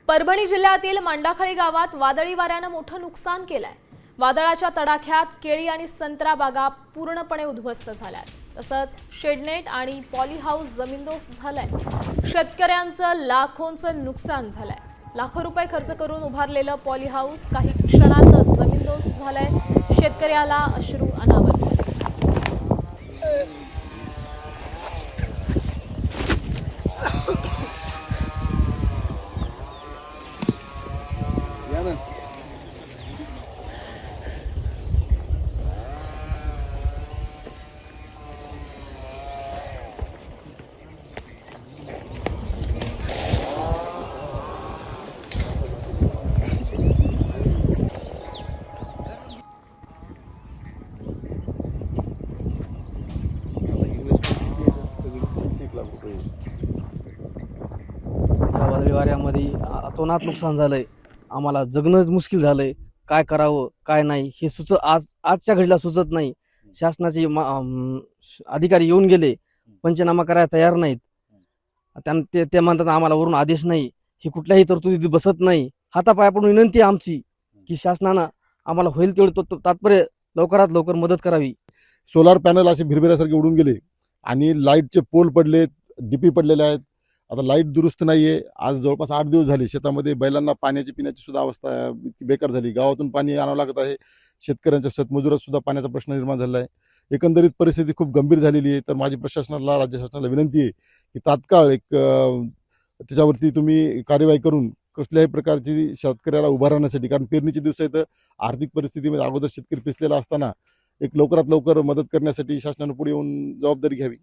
परभणी जिल्ह्यातील मंडाखळी गावात वादळी वाऱ्याने मोठं नुकसान केलंय। वादळाच्या तडाख्यात केळी आणि संत्रा बागा पूर्णपणे उद्ध्वस्त झाल्यात। तसंच शेडनेट आणि पॉली हाऊस जमीनदोस्त झालाय। शेतकऱ्यांचं लाखोंचं नुकसान झालंय। लाखो रुपये खर्च करून उभारलेलं पॉली हाऊस काही क्षणातच जमीनदोस्त झालंय। शेतकऱ्याला अश्रू अनावर झाले। या वादळी वाऱ्यामध्ये अतोनात नुकसान झालंय। आम्हाला जगणंच मुश्किल झालंय। काय करावं काय नाही हे आजच्या घडीला सुचत नाही। शासनाचे अधिकारी येऊन गेले, पंचनामा करायला तयार नाहीत। ते म्हणतात आम्हाला वरून आदेश नाही, ही कुठल्याही तरतुदीत बसत नाही। हातापाया पडून विनंती आहे आमची की शासनानं आम्हाला होईल तेवढे तात्पर्य लवकरात लवकर मदत करावी। सोलार पॅनल असे भिरभिऱ्यासारखे उडून गेले आणि लाईटचे पोल पडले, डीपी पडलेले आहेत। आता लाईट दुरुस्त नाहीये। आज जवळपास 8 दिवस झाले शेतामध्ये बैलांना पाण्याची पिण्याची सुद्धा अवस्था बेकार झाली। गावातून पाणी आणावं लागत आहे। शेतकऱ्यांच्या शेतमजुरात सुद्धा पाण्याचा प्रश्न निर्माण झाला आहे। एकंदरीत परिस्थिती खूप गंभीर झालेली आहे। तर माझी प्रशासनाला, राज्य शासनाला विनंती आहे की तात्काळ त्याच्यावरती तुम्ही कार्यवाही करून कसल्याही प्रकारची शेतकऱ्याला उभा राहण्यासाठी, कारण पेरणीचे दिवस आहेत, आर्थिक परिस्थितीमध्ये अगोदर शेतकरी पिसलेला असताना एक लवकरात लवकर मदत करण्यासाठी शासनाने पुढे येऊन जबाबदारी घ्यावी।